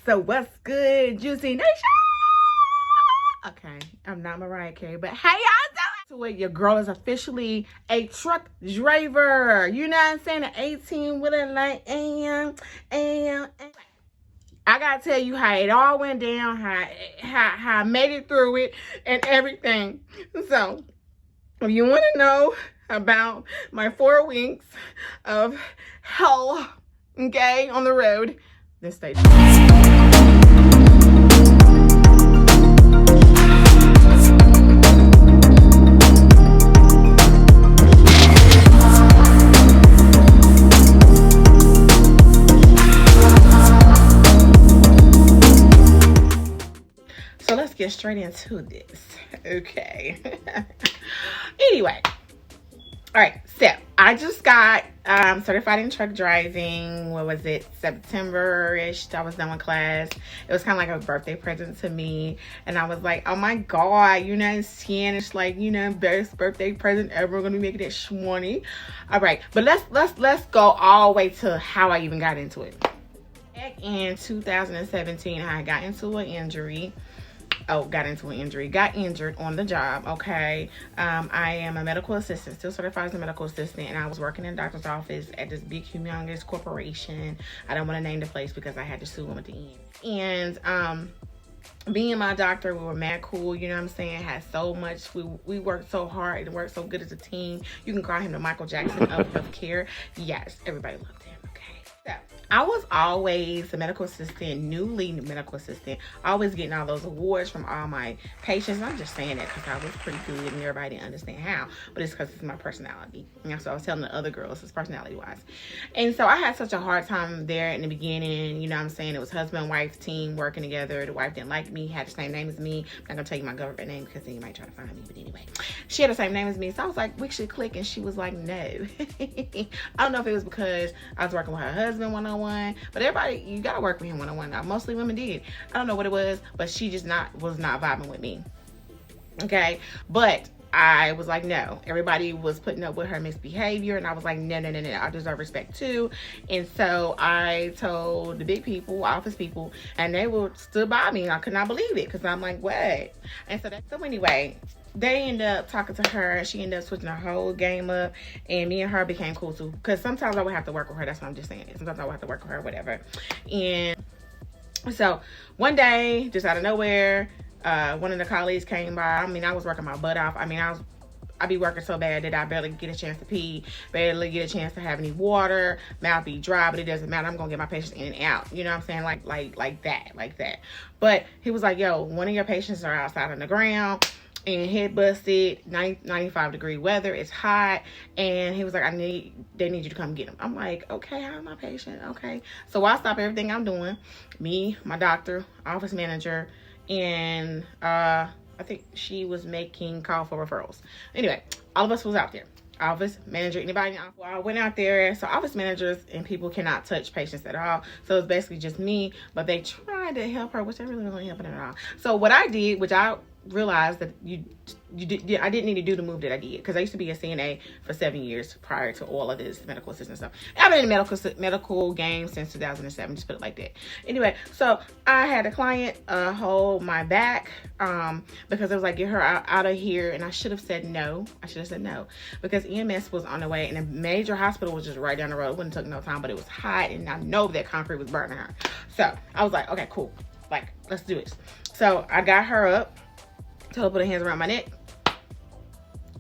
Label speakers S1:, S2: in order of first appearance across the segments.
S1: So what's good, Jucci Nation? Okay, I'm not Mariah Carey, but hey, y'all doing? So wait, your girl is officially a truck driver. You know what I'm saying? An 18 wheeler, like, and I gotta tell you how it all went down, how I made it through it, and everything. So if you want to know about my 4 weeks of hell, okay, on the road, then stay tuned. So let's get straight into this. Okay. Anyway. All right. So I just got certified in truck driving. What was it? September-ish. I was done with class. It was kind of like a birthday present to me. And I was like, oh my God, you know, it's like, you know, best birthday present ever. We're going to be making it 20. All right. But let's go all the way to how I even got into it. Back in 2017, I got into an injury. Got injured on the job. Okay. I am a medical assistant, still certified as a medical assistant, and I was working in a doctor's office at this big, humongous corporation. I don't want to name the place because I had to sue them at the end. And me and my doctor, we were mad cool, you know what I'm saying? Had so much, we worked so hard and worked so good as a team. You can call him the Michael Jackson of healthcare. Yes, everybody loved him. Okay. So I was always a medical assistant, newly medical assistant, always getting all those awards from all my patients. I'm just saying that because I was pretty good and everybody didn't understand how, but it's because it's my personality. And so I was telling the other girls it's personality wise. And so I had such a hard time there in the beginning, you know what I'm saying? It was husband and wife team working together. The wife didn't like me, had the same name as me. I'm not gonna tell you my government name because then you might try to find me, but anyway. She had the same name as me, so I was like, we should click, and she was like, no. I don't know if it was because I was working with her husband one-on-one, but everybody, you gotta work with him one-on-one. Now, mostly women did. I don't know what it was, but she just was not vibing with me. Okay, but I was like, no. Everybody was putting up with her misbehavior, and I was like, no. I deserve respect too. And so I told the big people, office people, and they stood by me, and I could not believe it because I'm like, what? And so anyway, they ended up talking to her. She ended up switching her whole game up, and me and her became cool too. Because sometimes I would have to work with her. That's what I'm just saying. Sometimes I would have to work with her, whatever. And so one day, just out of nowhere, one of the colleagues came by. I mean, I was working my butt off. I mean, I be working so bad that I barely get a chance to pee, barely get a chance to have any water, mouth be dry, but it doesn't matter. I'm gonna get my patients in and out. You know what I'm saying? Like that. But he was like, yo, one of your patients are outside on the ground and head busted, 95-degree weather, it's hot, and he was like, they need you to come get him. I'm like, okay, how's my patient? Okay. So I stop everything I'm doing, me, my doctor, office manager, and I think she was making call for referrals. Anyway, all of us was out there. Office manager, anybody. I went out there. So office managers and people cannot touch patients at all. So it's basically just me, but they tried to help her, which they really wasn't helping at all. So what I did, which I realized that I didn't need to do the move that I did, because I used to be a CNA for 7 years prior to all of this medical assistant stuff. I've been in the medical game since 2007, just put it like that. Anyway, so I had a client hold my back because it was like, get her out of here, and I should have said no. Because EMS was on the way, and a major hospital was just right down the road. It wouldn't take no time, but it was hot, and I know that concrete was burning her. So I was like, okay, cool, like, let's do this. So I got her up, told her to put her hands around my neck.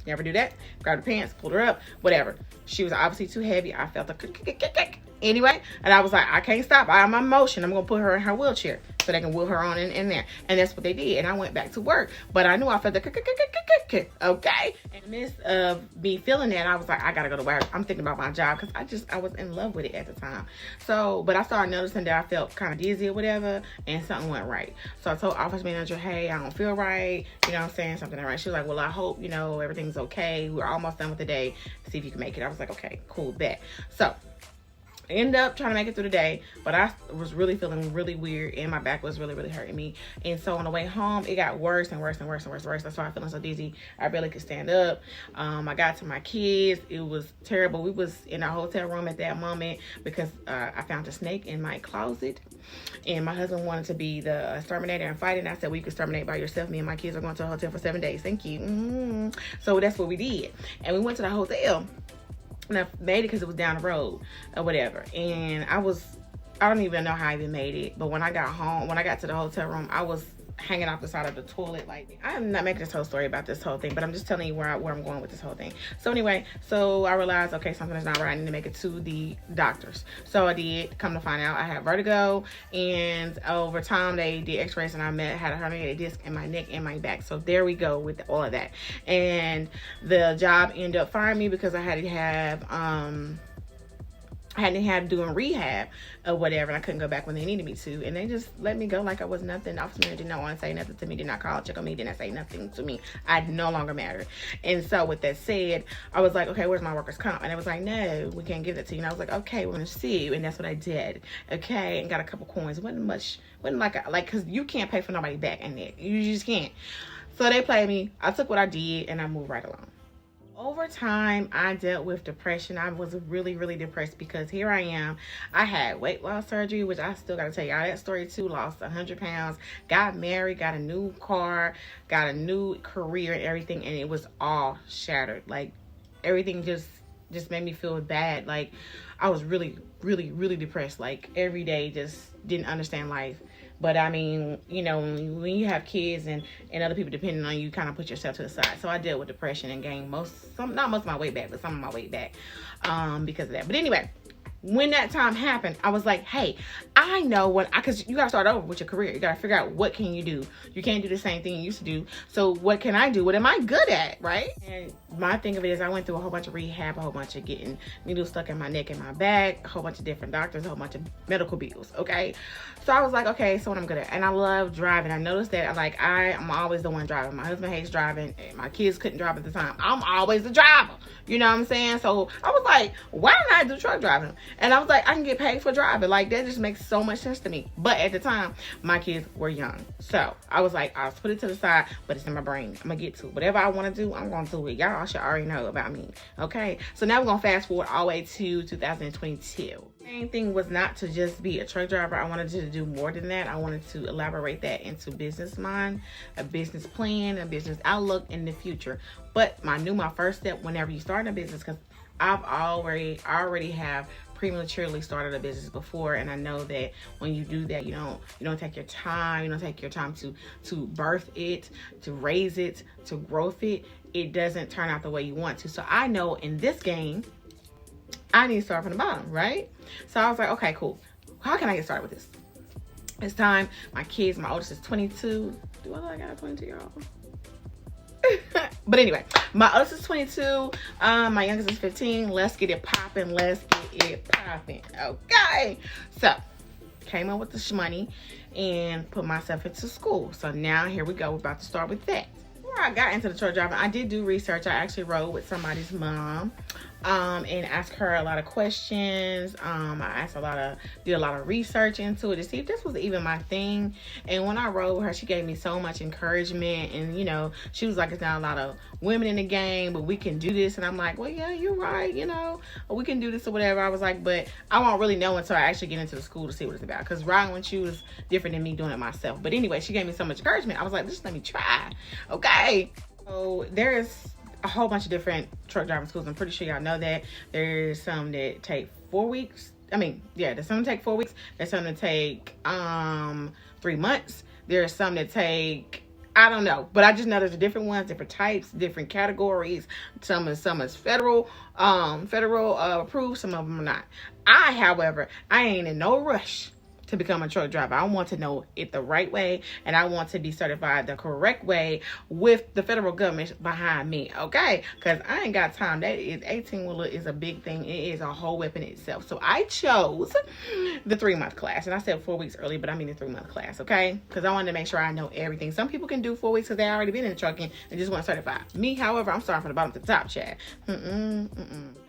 S1: Never do that. Grabbed her pants, pulled her up, whatever. She was obviously too heavy. I felt the anyway, and I was like, I can't stop. I'm on motion. I'm gonna put her in her wheelchair so they can wheel her on in there. And that's what they did. And I went back to work, but I knew I felt the okay. In the midst of me feeling that, I was like, I gotta go to work. I'm thinking about my job because I was in love with it at the time. So, but I started noticing that I felt kind of dizzy or whatever, and something went right. So I told office manager, hey, I don't feel right. You know what I'm saying? Something ain't right. She was like, well, I hope, you know, everything's okay. We're almost done with the day. See if you can make it. I was like, okay, cool, bet. So ended up trying to make it through the day, but I was really feeling really weird and my back was really hurting me. And so on the way home, it got worse and worse. That's why I'm feeling so dizzy. I barely could stand up. I got to my kids. It was terrible. We was in our hotel room at that moment because I found a snake in my closet, and my husband wanted to be the exterminator and fight it. And I said, well, you can exterminate by yourself. Me and my kids are going to a hotel for 7 days. Thank you. So that's what we did. And we went to the hotel. And I made it because it was down the road or whatever. And I don't even know how I even made it. But when I got home, when I got to the hotel room, I was hanging off the side of the toilet. Like, I'm not making this whole story about this whole thing, but I'm just telling you where I'm going with this whole thing. So anyway, so I realized, okay, something is not right. I need to make it to the doctors. So I did. Come to find out, I had vertigo, and over time they did x-rays, and I had a herniated disc in my neck and my back. So there we go with all of that. And the job ended up firing me because I had to have doing rehab or whatever, and I couldn't go back when they needed me to, and they just let me go like I was nothing. Office manager did not want to say nothing to me, did not call, check on me, did not say nothing to me. I no longer mattered. And so with that said, I was like, okay, where's my workers' comp? And it was like, no, we can't give that to you. And I was like, okay, we're gonna see you. And that's what I did. Okay, and got a couple coins. Wasn't like because you can't pay for nobody back in it. You just can't. So they played me. I took what I did and I moved right along. Over time, I dealt with depression. I was really depressed because here I am. I had weight loss surgery, which I still got to tell y'all that story too. Lost 100 pounds, got married, got a new car, got a new career and everything. And it was all shattered. Like, everything just made me feel bad. Like, I was really depressed. Like, every day just didn't understand life. But I mean, you know, when you have kids and other people depending on you, kind of put yourself to the side. So I dealt with depression and gained not most of my weight back, but some of my weight back because of that. But anyway, when that time happened, I was like, hey, I know because you got to start over with your career. You got to figure out what can you do. You can't do the same thing you used to do. So what can I do? What am I good at, right? And my thing of it is I went through a whole bunch of rehab, a whole bunch of getting needles stuck in my neck and my back, a whole bunch of different doctors, a whole bunch of medical bills, okay? So I was like, okay, so what I'm good at. And I love driving. I noticed that, like, I'm always the one driving. My husband hates driving. And my kids couldn't drive at the time. I'm always the driver. You know what I'm saying? So I was like, why don't I do truck driving? And I was like, I can get paid for driving. Like, that just makes so much sense to me. But at the time, my kids were young. So I was like, I'll put it to the side, but it's in my brain. I'm going to get to it. Whatever I want to do, I'm going to do it. Y'all should already know about me. Okay? So now we're going to fast forward all the way to 2022. The main thing was not to just be a truck driver. I wanted to do more than that. I wanted to elaborate that into business mind, a business plan, a business outlook in the future. But I knew my first step whenever you start a business, because I already have prematurely started a business before, and I know that when you do that, you don't take your time. You don't take your time to birth it, to raise it, to growth it. It doesn't turn out the way you want to. So I know in this game, I need to start from the bottom, right? So I was like, okay, cool. How can I get started with this? It's time. My kids, my oldest is 22. Do I look like I got 22, y'all? But anyway, my oldest is 22. My youngest is 15. Let's get it popping. Okay. So, came up with the money and put myself into school. So now here we go. We're about to start with that. Before I got into the truck driving, I did do research. I actually rode with somebody's mom. And asked her a lot of questions. I did a lot of research into it to see if this was even my thing. And when I rode with her, she gave me so much encouragement. And, she was like, it's not a lot of women in the game, but we can do this. And I'm like, well, yeah, you're right. We can do this or whatever. I was like, but I won't really know until I actually get into the school to see what it's about. Because riding with you was different than me doing it myself. But anyway, she gave me so much encouragement. I was like, just let me try. Okay. So there's a whole bunch of different truck driving schools. I'm pretty sure y'all know that. There's some that take 4 weeks. There's some that take 4 weeks. There's some that take 3 months. There's some that take, I don't know, but I just know there's different ones, different types, different categories. Some is federal approved. Some of them are not. However, I ain't in no rush to become a truck driver. I want to know it the right way, and I want to be certified the correct way with the federal government behind me, okay? Because I ain't got time. That is 18-wheeler is a big thing. It is a whole whip in itself. So I chose the 3-month class, and I said 4 weeks early, but I mean the 3-month class, okay? Because I wanted to make sure I know everything. Some people can do 4 weeks because they already been in the trucking and just want certified. Me, however, I'm starting from the bottom to the top, Chad.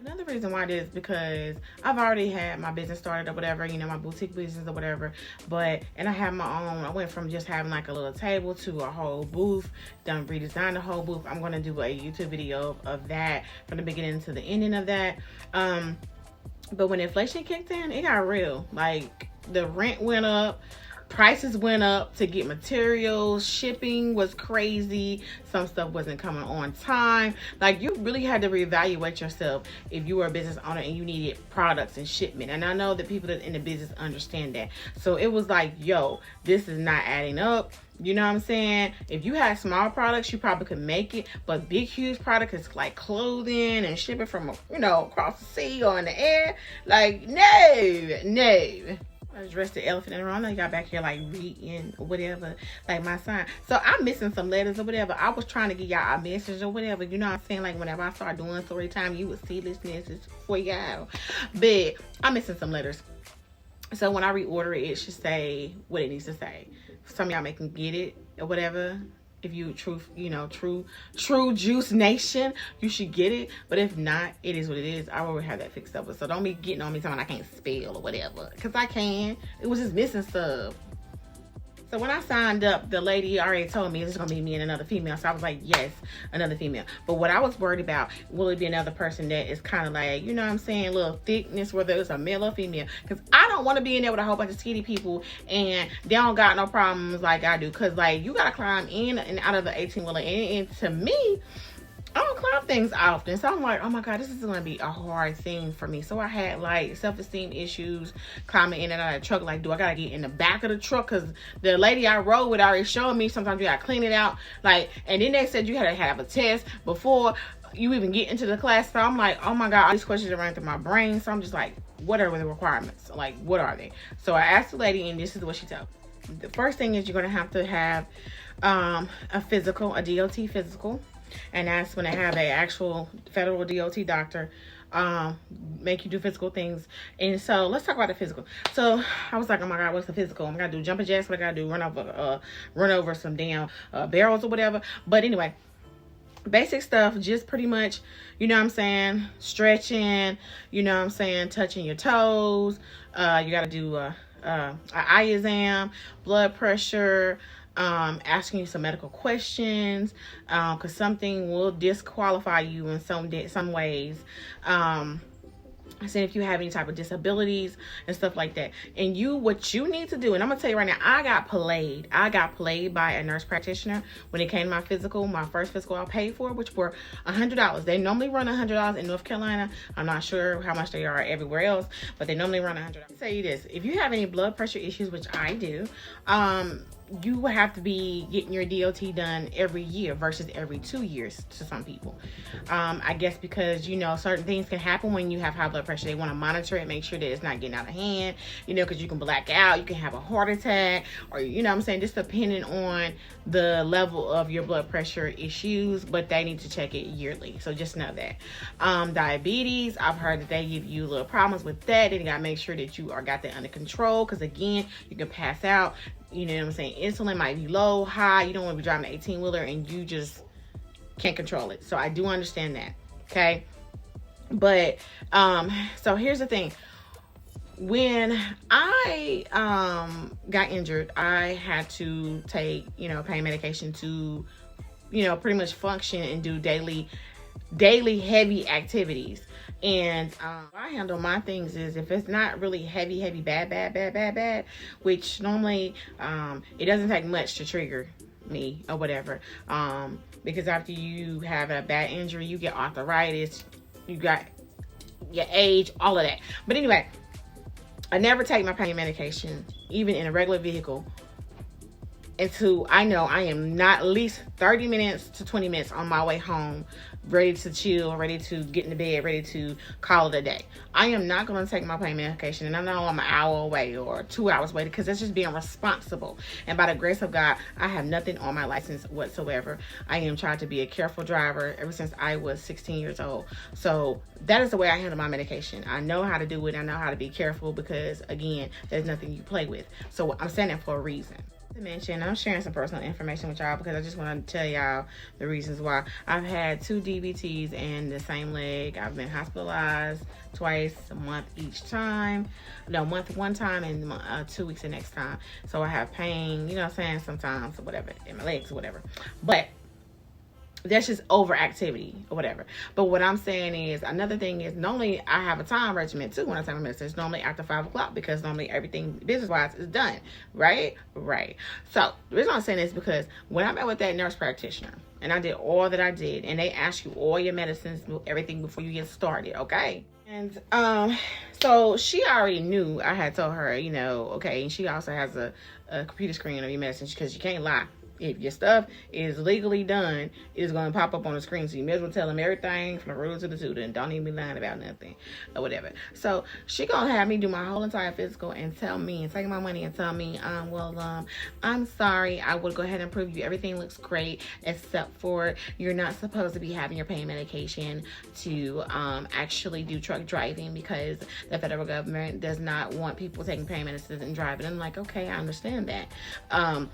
S1: Another reason why this is because I've already had my business started or whatever, you know, my boutique business or whatever. And I have my own. I went from just having like a little table to a whole booth. Done redesigned the whole booth. I'm gonna do a YouTube video of that from the beginning to the ending of that. But when inflation kicked in, it got real. Like the rent went up. Prices went up to get materials. Shipping was crazy. Some stuff wasn't coming on time. Like you really had to reevaluate yourself if you were a business owner and you needed products and shipment. And I know that people that in the business understand that. So it was like, yo, this is not adding up. You know what I'm saying? If you had small products, you probably could make it. But big, huge products is like clothing and shipping from, you know, across the sea or in the air. Like, no. I dressed the elephant in the room. I know y'all back here like reading or whatever, like my sign. So I'm missing some letters or whatever. I was trying to give y'all a message or whatever. You know what I'm saying? Like whenever I start doing story time, you would see this message for y'all. But I'm missing some letters. So when I reorder it, it should say what it needs to say. Some of y'all may can get it or whatever. If you true Jucci Nation, you should get it. But if not, it is what it is. I already have that fixed up. So don't be getting on me saying I can't spell or whatever. Because I can. It was just missing stuff. So when I signed up, the lady already told me it's going to be me and another female. So I was like, yes, another female. But what I was worried about, will it be another person that is kind of like, you know what I'm saying, a little thickness, whether it's a male or female. Because I don't want to be in there with a whole bunch of skinny people and they don't got no problems like I do. Because, like, you got to climb in and out of the 18-wheeler. And to me, I don't climb things often. So I'm like, oh my God, this is going to be a hard thing for me. So I had like self-esteem issues climbing in and out of the truck. Like, do I got to get in the back of the truck? Because the lady I rode with already showed me sometimes you got to clean it out. Like, and then they said you had to have a test before you even get into the class. So I'm like, oh my God, all these questions are running through my brain. So I'm just like, what are the requirements? Like, what are they? So I asked the lady and this is what she told me. The first thing is you're going to have a physical, a DOT physical. And that's when they have an actual federal DOT doctor make you do physical things. And so let's talk about the physical. So I was like, oh my God, what's the physical? I'm gonna do jumping jacks. What I gotta do? Run over some damn barrels or whatever. But anyway, basic stuff, just pretty much, you know what I'm saying, stretching, you know what I'm saying, touching your toes. You gotta do an eye exam, blood pressure, asking you some medical questions, because something will disqualify you in some ways. Saying if you have any type of disabilities and stuff like that. And what you need to do, and I'm gonna tell you right now, I got played by a nurse practitioner when it came to my first physical I paid for, which were $100. They normally run $100 in North Carolina. I'm not sure how much they are everywhere else, but they normally run $100. I'll tell you this, if you have any blood pressure issues, which I do, you will have to be getting your DOT done every year versus every 2 years to some people. I guess because, you know, certain things can happen when you have high blood pressure. They want to monitor it, make sure that it's not getting out of hand, you know, because you can black out, you can have a heart attack, or, you know what I'm saying, just depending on the level of your blood pressure issues, but they need to check it yearly. So just know that. Diabetes, I've heard that they give you little problems with that. They got to make sure that you got that under control, because again, you can pass out. You know what I'm saying? Insulin might be low, high. You don't want to be driving an 18-wheeler and you just can't control it. So I do understand that. Okay. But, so here's the thing. When I, got injured, I had to take, you know, pain medication to, you know, pretty much function and do daily heavy activities. And I handle my things is if it's not really heavy, bad, which normally it doesn't take much to trigger me or whatever. Because after you have a bad injury, you get arthritis, you got your age, all of that. But anyway, I never take my pain medication, even in a regular vehicle, until I know I am not at least 30 minutes to 20 minutes on my way home, ready to chill, ready to get into bed, ready to call it a day. I am not going to take my pain medication, and I know I'm an hour away or 2 hours away, because that's just being responsible. And by the grace of God, I have nothing on my license whatsoever. I am trying to be a careful driver ever since I was 16 years old. So that is the way I handle my medication. I know how to do it. I know how to be careful, because again, there's nothing you play with. So I'm saying that for a reason. To mention, I'm sharing some personal information with y'all because I just want to tell y'all the reasons why. I've had 2 DVTs in the same leg. I've been hospitalized twice, a month each time. No, month one time and 2 weeks the next time. So I have pain, you know what I'm saying, sometimes or whatever, in my legs or whatever. But that's just overactivity or whatever. But what I'm saying is, another thing is, normally I have a time regimen too when I take my medicine. It's normally after 5 o'clock because normally everything business-wise is done, right? Right. So the reason I'm saying this is because when I met with that nurse practitioner and I did all that I did, and they ask you all your medicines, everything before you get started, okay? And so she already knew. I had told her, you know, okay, and she also has a computer screen of your medicine because you can't lie. If your stuff is legally done, it's going to pop up on the screen. So you may as well tell them everything from the root to the tutor and don't even be lying about nothing or whatever. So she going to have me do my whole entire physical and tell me and take my money and tell me, I'm sorry. I will go ahead and prove you everything looks great except for you're not supposed to be having your pain medication to actually do truck driving because the federal government does not want people taking pain medicines and driving. I'm like, okay, I understand that.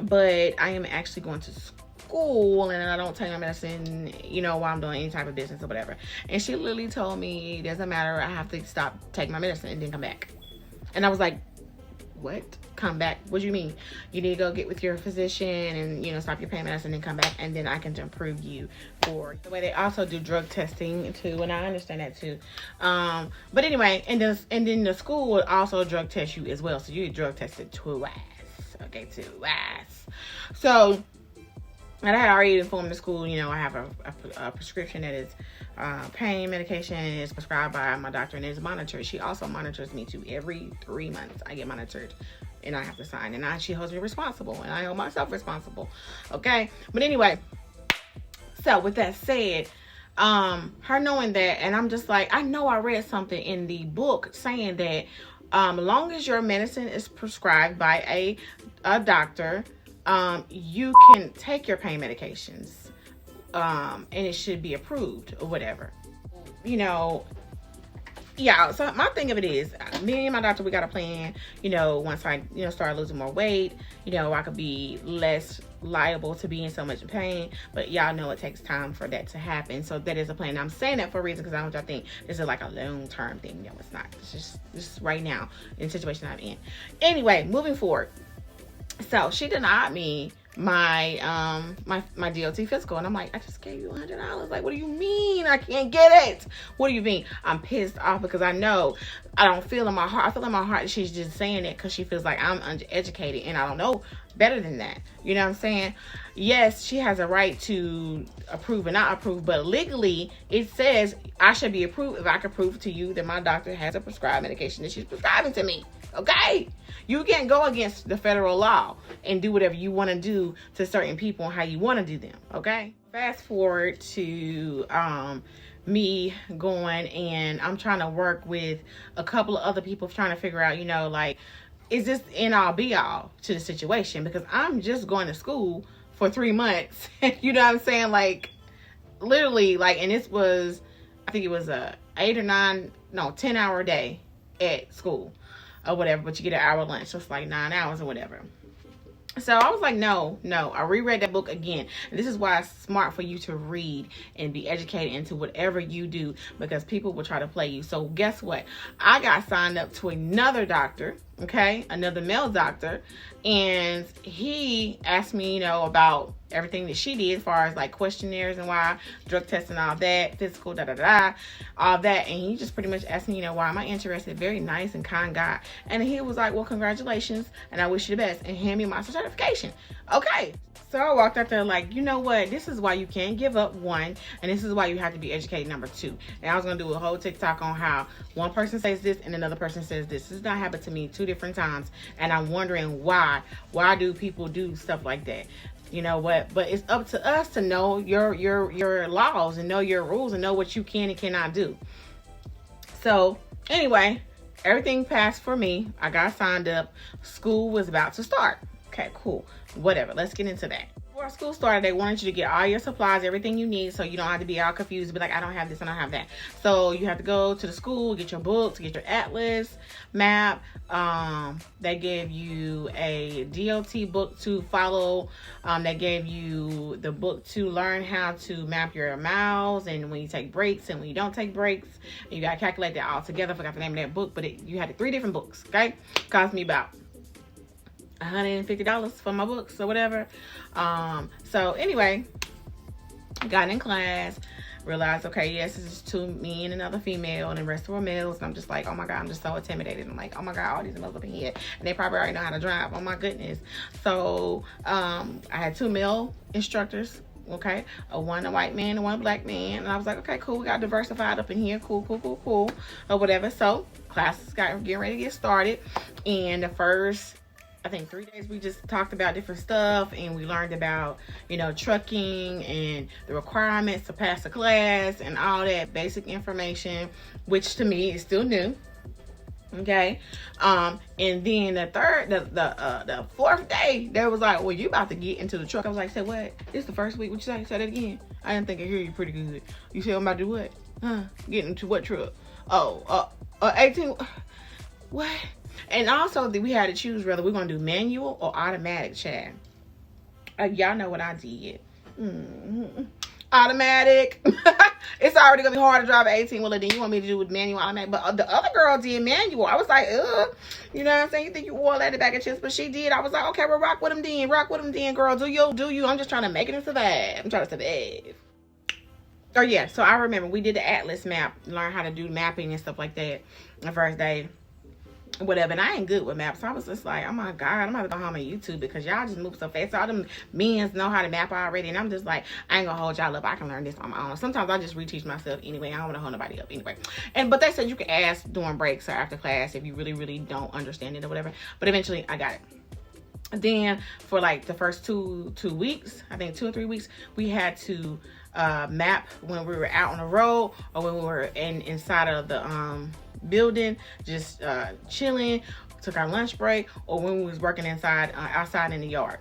S1: But I am actually going to school and I don't take my medicine, you know, while I'm doing any type of business or whatever. And she literally told me, it doesn't matter, I have to stop taking my medicine and then come back. And I was like, what? Come back? What do you mean? You need to go get with your physician and, you know, stop your pain medicine and come back, and then I can approve you for the way they also do drug testing too, and I understand that too. But anyway, and then the school will also drug test you as well, so you get drug tested twice. Okay, twice. So, and I had already informed the school, you know, I have a prescription that is pain medication, and is prescribed by my doctor and is monitored. She also monitors me too. Every 3 months I get monitored and I have to sign, and she holds me responsible and I hold myself responsible. Okay, but anyway, so with that said, her knowing that, and I'm just like, I know I read something in the book saying that as long as your medicine is prescribed by a doctor, you can take your pain medications, and it should be approved or whatever, you know. Yeah, so my thing of it is, me and my doctor, we got a plan, you know, once I, you know, start losing more weight, you know, I could be less liable to be in so much pain, but y'all know it takes time for that to happen. So that is a plan. I'm saying that for a reason because I don't want y'all think this is like a long-term thing. No, it's not. It's just right now in the situation I'm in. Anyway, moving forward. So she denied me my my DOT physical, and I'm like, I just gave you $100. Like, what do you mean I can't get it? What do you mean? I'm pissed off because I know I don't feel in my heart. I feel in my heart that she's just saying it because she feels like I'm undereducated and I don't know better than that. You know what I'm saying? Yes, she has a right to approve and not approve, but legally it says I should be approved if I can prove to you that my doctor has a prescribed medication that she's prescribing to me. Okay? You can't go against the federal law and do whatever you want to do to certain people and how you want to do them. Okay? Fast forward to me going, and I'm trying to work with a couple of other people trying to figure out, you know, like, is this end all be all to the situation? Because I'm just going to school for 3 months. You know what I'm saying? Like, literally, like, and this was, I think it was a 10-hour day at school or whatever, but you get an hour lunch, so it's like 9 hours or whatever. So I was like, no. I reread that book again. And this is why it's smart for you to read and be educated into whatever you do, because people will try to play you. So guess what? I got signed up to another doctor, okay? Another male doctor. And he asked me, you know, about everything that she did as far as like questionnaires and why, drug testing, all that, physical, all that. And he just pretty much asked me, you know, why am I interested? Very nice and kind guy. And he was like, well, congratulations, and I wish you the best, and hand me my certification. Okay. So I walked out there like, you know what? This is why you can't give up, 1, and this is why you have to be educated, number 2. And I was going to do a whole TikTok on how one person says this and another person says this. This has not happened to me 2 different times, and I'm wondering why. Why do people do stuff like that? You know what? But it's up to us to know your laws and know your rules and know what you can and cannot do. So anyway, everything passed for me. I got signed up. School was about to start. Okay, cool. Whatever. Let's get into that. before school started, they wanted you to get all your supplies, everything you need, so you don't have to be all confused, be like, I don't have this, I don't have that. So you have to go to the school, get your books, get your atlas, map. They gave you a DOT book to follow. They gave you the book to learn how to map your miles and when you take breaks and when you don't take breaks. And you got to calculate that all together. I forgot the name of that book, but you had 3 different books, okay? Cost me about $150 for my books or whatever. So anyway, got in class, realized, okay, yes, this is 2 me and another female, and the rest were males. And I'm just like, oh my God, I'm just so intimidated. I'm like, oh my God, all these males up in here, and they probably already know how to drive. Oh my goodness. So I had 2 male instructors. Okay, one a white man and one black man, and I was like, okay, cool, we got diversified up in here, cool, or whatever. So classes getting ready to get started, and the first, I think 3 days we just talked about different stuff, and we learned about, you know, trucking and the requirements to pass the class and all that basic information, which to me is still new. Okay. And then the 4th day, they was like, well, you about to get into the truck. I was like, say what? This the first week. What you say? Say that again. I didn't think I hear you pretty good. You said I'm about to do what? Get into what truck? 18. What? And also we had to choose whether we're gonna do manual or automatic, Chad. Y'all know what I did. Automatic. It's already gonna be hard to drive an 18-wheeler. Then you want me to do with manual, automatic. But the other girl did manual. I was like, ugh. You know what I'm saying? You think you all at the back of chips, but she did. I was like, okay, well, rock with them then. Rock with them then, girl. Do you. I'm just trying to make it and survive. I'm trying to survive. Oh yeah. So I remember we did the atlas map, learn how to do mapping and stuff like that the first day. Whatever, and I ain't good with maps, so I was just like, oh my God, I'm gonna go home on YouTube because y'all just move so fast. So all them men know how to map already, and I'm just like, I ain't gonna hold y'all up. I can learn this on my own. Sometimes I just reteach myself anyway. I don't want to hold nobody up anyway. But they said you can ask during breaks or after class if you really don't understand it or whatever. But eventually I got it. Then for like the first two weeks, I think 2 or 3 weeks, we had to map when we were out on the road or when we were inside of the building, just chilling, took our lunch break, or when we was working outside in the yard.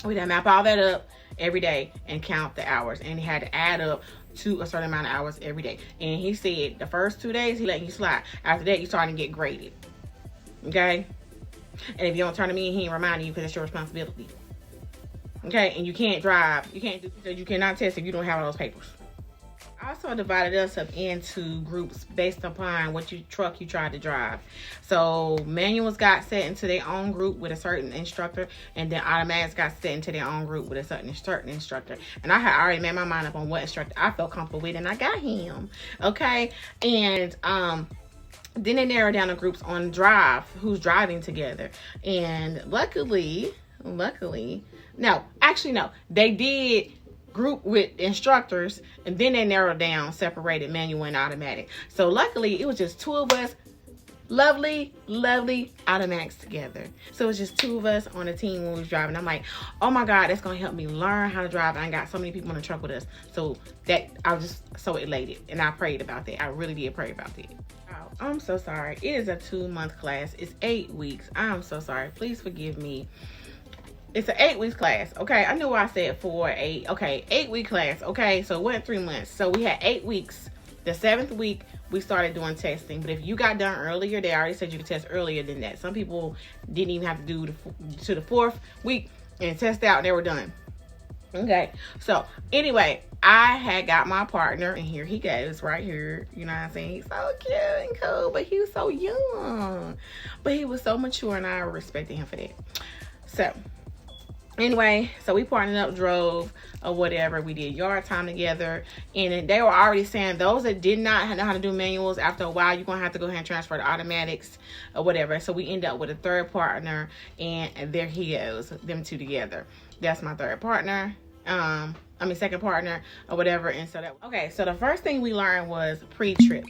S1: We had to map all that up every day and count the hours, and he had to add up to a certain amount of hours every day. And he said the first 2 days he let you slide. After that, you starting to get graded. Okay? And if you don't turn to me, he ain't reminding you because it's your responsibility. Okay? And you can't drive. You cannot test if you don't have all those papers. I also divided us up into groups based upon what truck you tried to drive. So manuals got set into their own group with a certain instructor, and then automatics got set into their own group with a certain instructor. And I had already made my mind up on what instructor I felt comfortable with, and I got him. Okay, and then they narrowed down the groups on drive, who's driving together. And luckily, no, they did group with instructors, and then they narrowed down, separated manual and automatic. So luckily it was just 2 of us, lovely automatics together. So it was just 2 of us on a team when we was driving. I'm like, oh my God, that's gonna help me learn how to drive. I got so many people in the truck with us, so that I was just so elated, and I prayed about that. I really did pray about that. Oh, I'm so sorry. It is a 2-month class. It's 8 weeks. I'm so sorry. Please forgive me. It's an 8 weeks class. Okay, I knew I said 4, 8. Okay, 8-week class. Okay, so it went 3 months. So we had 8 weeks. The 7th week, we started doing testing. But if you got done earlier, they already said you could test earlier than that. Some people didn't even have to do to the 4th week and test out, and they were done. Okay, so anyway, I had got my partner, and here he goes right here. You know what I'm saying? He's so cute and cool, but he was so young. But he was so mature, and I respected him for that. So anyway, so we partnered up, drove or whatever. We did yard time together, and they were already saying those that did not know how to do manuals, after a while, you're going to have to go ahead and transfer to automatics or whatever. So we end up with a 3rd partner, and there he goes, them 2 together. That's my 3rd partner. 2nd partner or whatever. And so so the first thing we learned was pre-trip.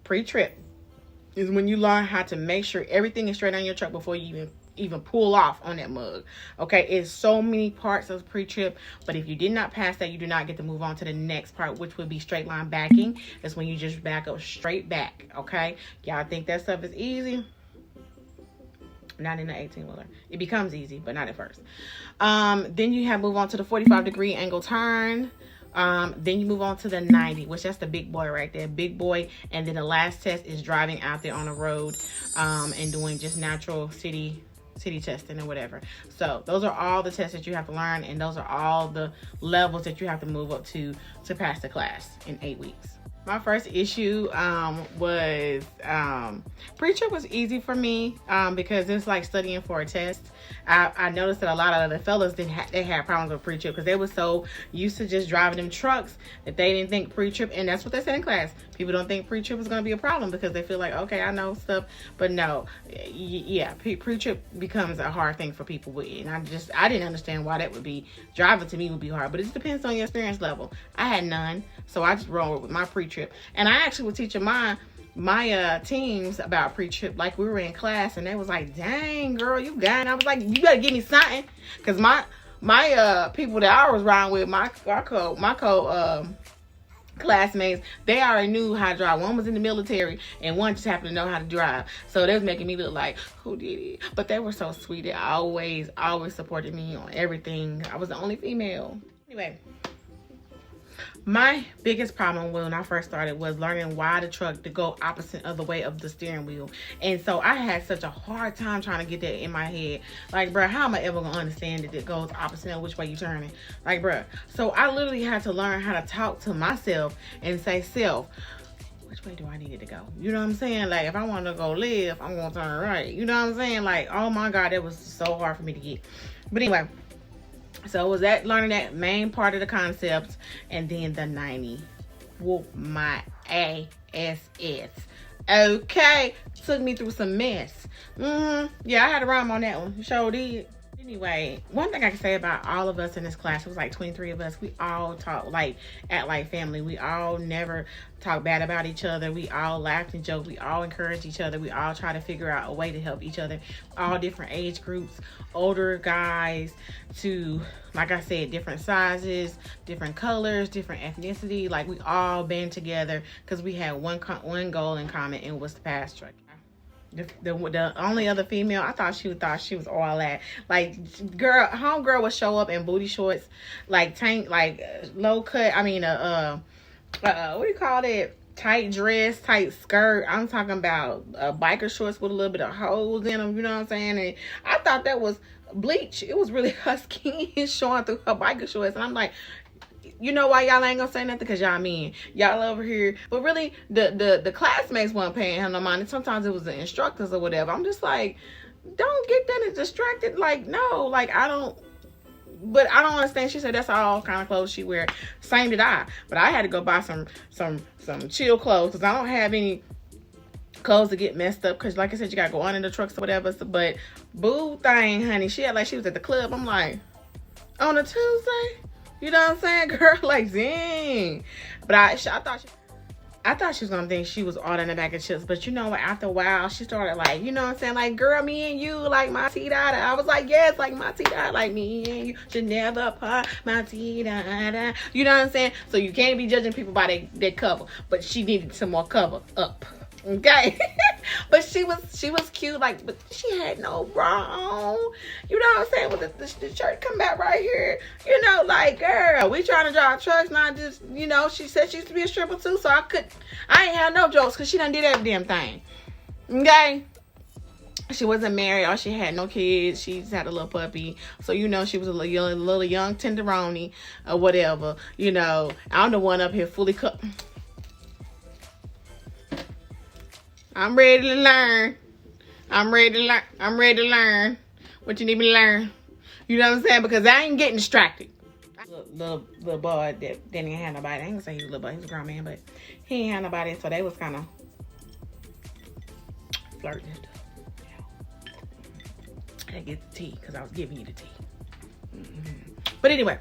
S1: Pre-trip is when you learn how to make sure everything is straight on your truck before you even pull off on that mug. Okay, it's so many parts of pre-trip, but if you did not pass that, you do not get to move on to the next part, which would be straight line backing. That's when you just back up straight back. Okay, y'all think that stuff is easy? Not in the 18-wheeler. It becomes easy, but not at first. Then you have move on to the 45-degree angle turn. Then you move on to the 90, which that's the big boy right there. Big boy. And then the last test is driving out there on the road and doing just natural city testing or whatever. So those are all the tests that you have to learn, and those are all the levels that you have to move up to pass the class in 8 weeks. My first issue was pre-trip was easy for me because it's like studying for a test. I noticed that a lot of the fellas they had problems with pre-trip because they were so used to just driving them trucks that they didn't think pre-trip, and that's what they said in class. People don't think pre-trip is going to be a problem because they feel like, okay, I know stuff, but no, yeah, pre-trip becomes a hard thing for people with it, and I didn't understand why that would be. Driving to me would be hard, but it just depends on your experience level. I had none, so I just rolled with my pre-trip. And I actually was teaching my teams about pre-trip, like we were in class, and they was like, dang girl, you got it. I was like, you gotta give me something, because my people that I was riding with, my classmates, they already knew how to drive. One was in the military and one just happened to know how to drive, so they was making me look like, who did it? But they were so sweet. They always supported me on everything. I was the only female. Anyway, my biggest problem when I first started was learning why the truck to go opposite of the way of the steering wheel. And so I had such a hard time trying to get that in my head. Like, bruh, how am I ever gonna understand that it goes opposite of which way you turning? Like, bruh. So I literally had to learn how to talk to myself and say, self, which way do I need it to go? You know what I'm saying? Like, if I want to go left, I'm gonna turn right. You know what I'm saying? Like, oh my God, that was so hard for me to get. But anyway, so it was that learning that main part of the concepts, and then the 90. Whoop my ass. Okay, took me through some mess. Yeah, I had a rhyme on that one. Sure did. Anyway, one thing I can say about all of us in this class, it was like 23 of us, we all talk like, act like family. We all never talk bad about each other. We all laughed and joked. We all encouraged each other. We all try to figure out a way to help each other. All different age groups, older guys to, like I said, different sizes, different colors, different ethnicity. Like, we all band together because we had one goal in common, and it was to pass truck. The only other female, I thought she was all that. Like, homegirl would show up in booty shorts, like tank, like low cut. I mean, what do you call it? Tight dress, tight skirt. I'm talking about biker shorts with a little bit of holes in them. You know what I'm saying? And I thought that was bleach. It was really her skin showing through her biker shorts, and I'm like, you know why y'all ain't gonna say nothing? Because y'all mean. Y'all over here. But really, the classmates weren't paying her no mind. And sometimes it was the instructors or whatever. I'm just like, don't get that distracted. Like, no. Like, I don't understand. She said that's all kind of clothes she wear. Same did I. But I had to go buy some chill clothes because I don't have any clothes to get messed up. Because like I said, you got to go on in the trucks or whatever. So, but boo thing, honey. She had like she was at the club. I'm like, on a Tuesday? You know what I'm saying, girl? Like, dang. But I thought she was gonna think she was ordering a bag of chips. But you know what? After a while, she started like, you know what I'm saying? Like, girl, me and you, like my T-Dada. I was like, yes, like my T-Dada. Like, me and you should never part my T-Dada. You know what I'm saying? So you can't be judging people by their cover. But she needed some more cover up. Okay. But she was cute, like, but she had no bra on. You know what I'm saying? With the shirt come back right here. You know, like, girl, we trying to drive trucks, not just, you know, she said she used to be a stripper too, so I ain't had no jokes because she done did every damn thing. Okay? She wasn't married or she had no kids. She just had a little puppy. So, you know, she was a little young tenderoni or whatever. You know, I'm the one up here fully cooked. I'm ready to learn. I'm ready to learn what you need me to learn. You know what I'm saying? Because I ain't getting distracted. Little boy that didn't have nobody. I ain't gonna say he was a little boy. He was a grown man, but he ain't had nobody. So they was kind of flirting and stuff. I had to get the tea because I was giving you the tea. But anyway.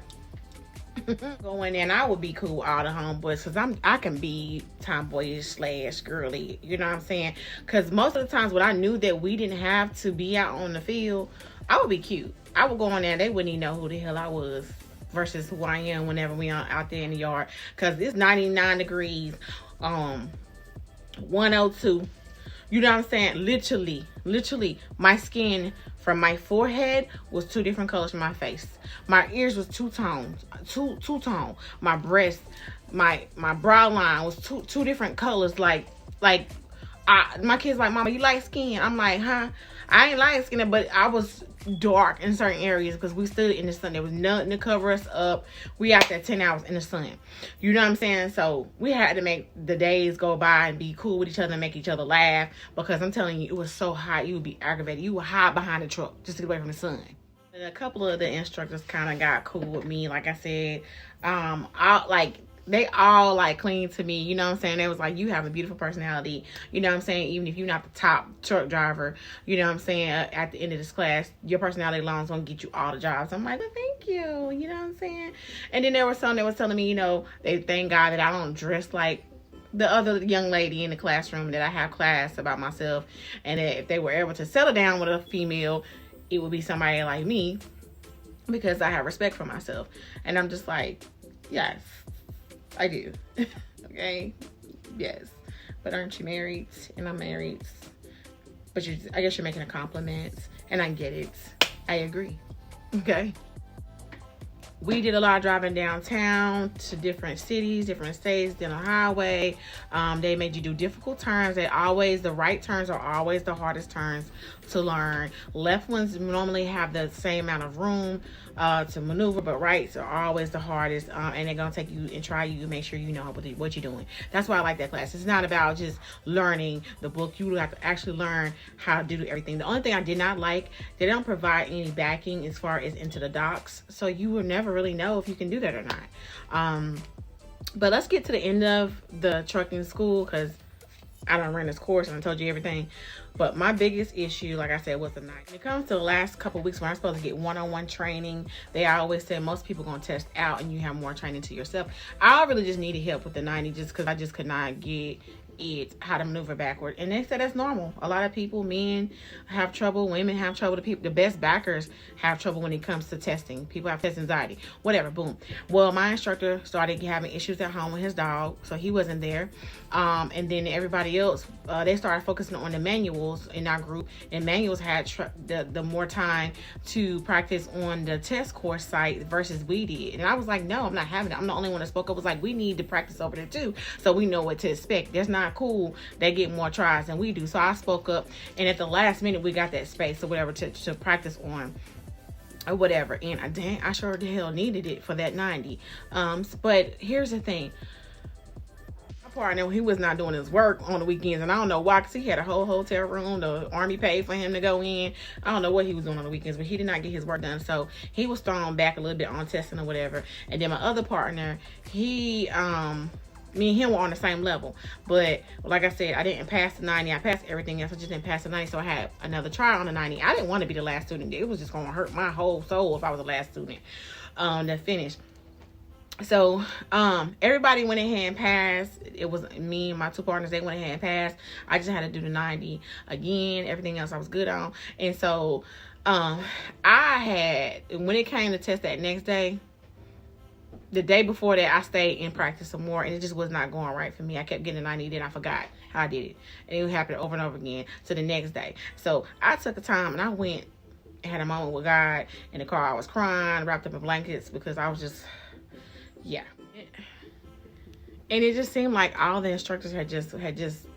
S1: Go in there and I would be cool with all the homeboys because I can be tomboyish / girly, you know what I'm saying? Because most of the times when I knew that we didn't have to be out on the field, I would be cute. I would go in there and they wouldn't even know who the hell I was versus who I am whenever we are out there in the yard. Because it's 99 degrees, 102. You know what I'm saying? Literally, my skin from my forehead was 2 different colors from my face. My ears was 2 tones, two tone. My breast, my brow line was two different colors. Like my kids like, Mama, you light skin? I'm like, huh? I ain't light skinned, but I was dark in certain areas because we stood in the sun. There was nothing to cover us up. We out there 10 hours in the sun. You know what I'm saying? So we had to make the days go by and be cool with each other and make each other laugh, because I'm telling you, it was so hot. You would be aggravated. You would hide behind the truck just to get away from the sun. And a couple of the instructors kind of got cool with me. Like I said, they all like cling to me, you know what I'm saying? They was like, you have a beautiful personality, you know what I'm saying? Even if you're not the top truck driver, you know what I'm saying? At the end of this class, your personality alone is gonna get you all the jobs. I'm like, well, thank you, you know what I'm saying? And then there was some that was telling me, you know, they thank God that I don't dress like the other young lady in the classroom, that I have class about myself, and that if they were able to settle down with a female, it would be somebody like me, because I have respect for myself. And I'm just like, yes, I do. Okay, yes, but aren't you married? And I'm married, but I guess you're making a compliment, and I get it. I agree. Okay. We did a lot of driving downtown to different cities, different states, then a highway. They made you do difficult turns. The right turns are always the hardest turns to learn. Left ones normally have the same amount of room to maneuver, but rights are always the hardest, and they're gonna take you and try you to make sure you know what you're doing. That's why I like that class. It's not about just learning the book. You have to actually learn how to do everything. The only thing I did not like, they don't provide any backing as far as into the docs, so you will never really know if you can do that or not. But let's get to the end of the trucking school, because I done ran this course and I told you everything. But my biggest issue, like I said, was the night. When it comes to the last couple of weeks when I'm supposed to get one-on-one training, they always say most people gonna test out and you have more training to yourself. I really just needed help with the 90 just because I just could not get it how to maneuver backward, and they said that's normal. A lot of people, men have trouble, women have trouble. The best backers have trouble when it comes to testing. People have test anxiety, whatever. Boom. Well, my instructor started having issues at home with his dog, so he wasn't there. And then everybody else, they started focusing on the manuals in our group, and manuals had the more time to practice on the test course site versus we did. And I was like, no, I'm not having it. I'm the only one that spoke up. Was like, we need to practice over there too, so we know what to expect. There's not cool they get more tries than we do. So I spoke up, and at the last minute we got that space or whatever to practice on or whatever, and I sure the hell needed it for that 90. But here's the thing, my partner, he was not doing his work on the weekends, and I don't know why, because he had a whole hotel room, the army paid for him to go in. I don't know what he was doing on the weekends, but he did not get his work done, so he was thrown back a little bit on testing or whatever. And then my other partner, me and him were on the same level, but like I said, I didn't pass the 90. I passed everything else, I just didn't pass the 90, so I had another try on the 90. I didn't want to be the last student. It was just going to hurt my whole soul if I was the last student to finish. So everybody went ahead and passed. It was me and my 2 partners, they went ahead and passed. I just had to do the 90 again. Everything else I was good on. And so when it came to test that next day, the day before that, I stayed and practiced some more, and it just was not going right for me. I kept getting a 90, then I forgot how I did it, and it would happen over and over again to the next day. So I took the time and I went and had a moment with God in the car. I was crying, wrapped up in blankets, because I was just, yeah. And it just seemed like all the instructors had just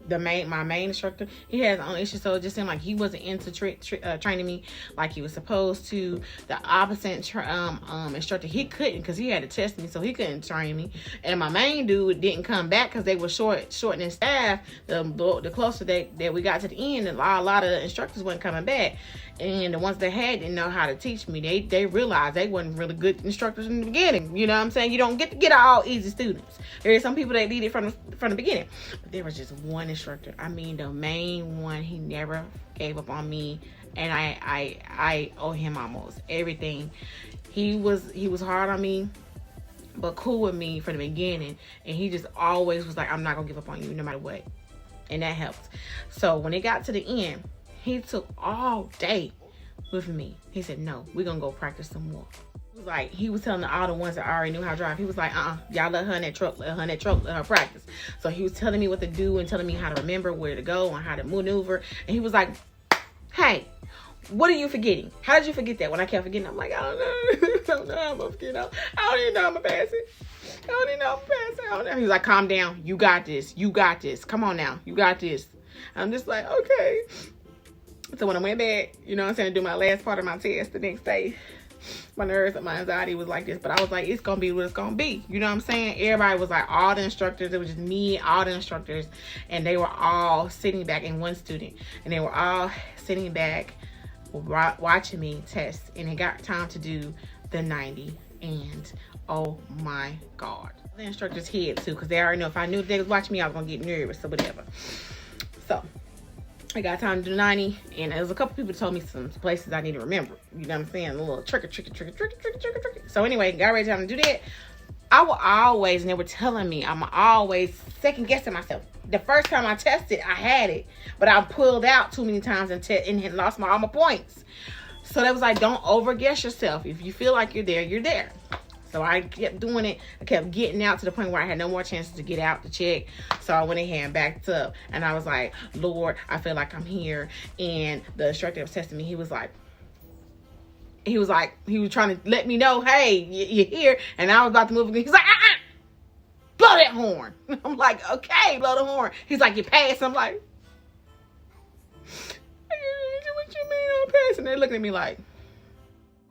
S1: my main instructor, he has his own issues, so it just seemed like he wasn't into training me like he was supposed to. The opposite instructor, he couldn't, because he had to test me, so he couldn't train me. And my main dude didn't come back because they were shortening staff. The closer that we got to the end, a lot of instructors wasn't coming back, and the ones that didn't know how to teach me. They realized they wasn't really good instructors in the beginning. You know what I'm saying? You don't get all easy students. There are some people that need it from the beginning, but there was just one instructor. I mean, the main one, he never gave up on me, and I owe him almost everything. He was hard on me, but cool with me from the beginning, and he just always was like, I'm not gonna give up on you no matter what, and that helped. So when it got to the end, he took all day with me. He said, no, we're gonna go practice some more. Like, he was telling all the ones that already knew how to drive. He was like, y'all let her in that truck, let her practice. So he was telling me what to do and telling me how to remember where to go and how to maneuver. And he was like, hey, what are you forgetting? How did you forget that? When I kept forgetting, I'm like, I don't know. I don't know how I'm gonna forget. I don't even know I'm gonna pass it. I don't even know I'm gonna pass it. I don't know. He was like, calm down. You got this. You got this. Come on now. You got this. I'm just like, okay. So when I went back, you know what I'm saying, to do my last part of my test the next day, my nerves and my anxiety was like this, but I was like, it's gonna be what it's gonna be. You know what I'm saying? Everybody was like, all the instructors, it was just me, all the instructors, and they were all sitting back, and one student, and they were all sitting back watching me test, and it got time to do the 90, and oh my God. The instructors hid too, because they already know if I knew they was watching me, I was gonna get nervous or whatever. So I got time to do 90, and there was a couple people told me some places I need to remember. You know what I'm saying? A little tricky. So anyway, got ready time to do that. I will always, and they were telling me, I'm always second guessing myself. The first time I tested, I had it, but I pulled out too many times and had lost all my points. So that was like, don't over guess yourself. If you feel like you're there, you're there. So I kept doing it. I kept getting out to the point where I had no more chances to get out to check. So I went ahead and backed up. And I was like, Lord, I feel like I'm here. And the instructor was testing me. He was trying to let me know, hey, you're here. And I was about to move again. He's like, blow that horn. I'm like, okay, blow the horn. He's like, you passed. I'm like, what you mean I'm passing? They're looking at me like,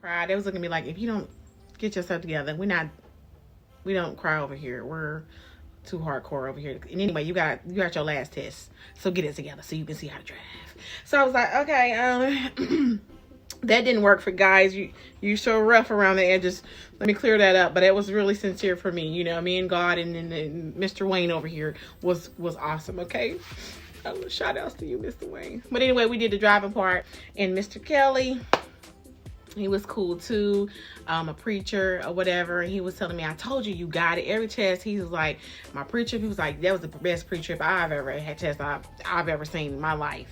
S1: cry. They was looking at me like, if you don't get yourself together, we don't cry over here. We're too hardcore over here. And anyway, you got your last test, so get it together so you can see how to drive. So I was like, okay, that didn't work for guys. You so rough around the edges. Let me clear that up. But it was really sincere for me. You know, me and God and Mr. Wayne over here was awesome. Okay, shout outs to you, Mr. Wayne. But anyway, we did the driving part, and Mr. Kelly, he was cool too, a preacher or whatever. And he was telling me, I told you, you got it. Every test, he was like, my preacher, he was like, that was the best pre-trip I've ever had test I've ever seen in my life.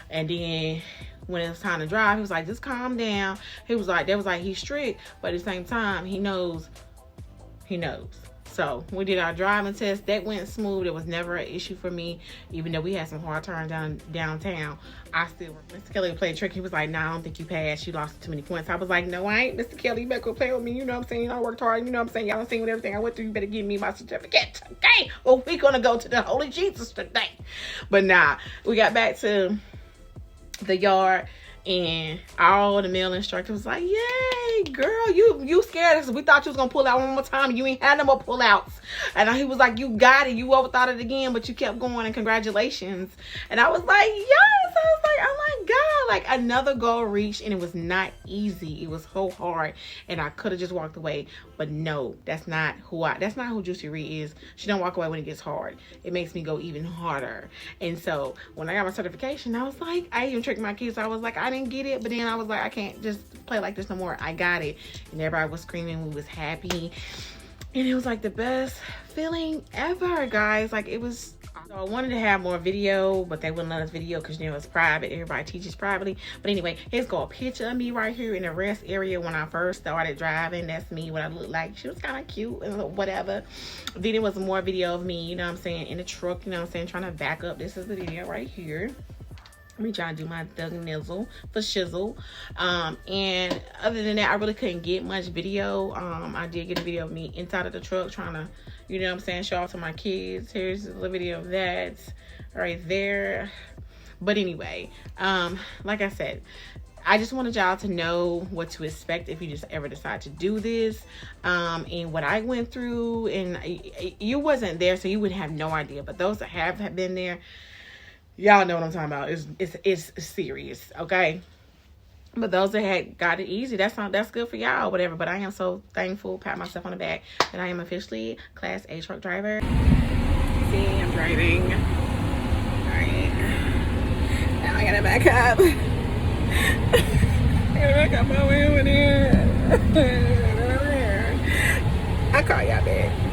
S1: And then when it was time to drive, he was like, just calm down. He was like, he's strict, but at the same time, he knows. So we did our driving test. That went smooth. It was never an issue for me. Even though we had some hard turns downtown, Mr. Kelly played trick. He was like, nah, I don't think you passed. You lost too many points. I was like, no, I ain't. Mr. Kelly, you better go play with me. You know what I'm saying? I worked hard. You know what I'm saying? Y'all done seen with everything I went through. You better give me my certificate today. Well, we gonna go to the Holy Jesus today. But nah, we got back to the yard, and all the male instructors was like, yay, girl, you scared us. We thought you was gonna pull out one more time. You ain't had no more pull outs. And he was like, you got it. You overthought it again, but you kept going, and congratulations. And I was like, yes. I was like, oh my God, like another goal reached. And it was not easy. It was so hard, and I could have just walked away. But no, that's not who Jucciria is. She don't walk away when it gets hard. It makes me go even harder. And so when I got my certification, I was like, I even tricked my kids. I was like, I didn't get it, but then I was like, I can't just play like this no more. I got it. And everybody was screaming. We was happy, and it was like the best feeling ever, guys. Like, it was. So I wanted to have more video, but they wouldn't let us video because, you know, it's private. Everybody teaches privately. But anyway, here's got a picture of me right here in the rest area when I first started driving. That's me, what I looked like. She was kind of cute and whatever. Then it was more video of me, you know what I'm saying, in the truck, you know what I'm saying, trying to back up. This is the video right here. Me trying to do my thug nizzle for shizzle. And other than that, I really couldn't get much video. I did get a video of me inside of the truck trying to, you know what I'm saying, show off to my kids. Here's a little video of that right there. But anyway, like I said, I just wanted y'all to know what to expect if you just ever decide to do this, and what I went through. And you wasn't there, so you would have no idea. But those that have been there, y'all know what I'm talking about. It's serious, okay? But those that had got it easy, that's good for y'all, whatever. But I am so thankful, pat myself on the back, that I am officially Class A truck driver. See, I'm driving. All right. Now I gotta back up. I gotta back up my way over there. I'll call y'all back.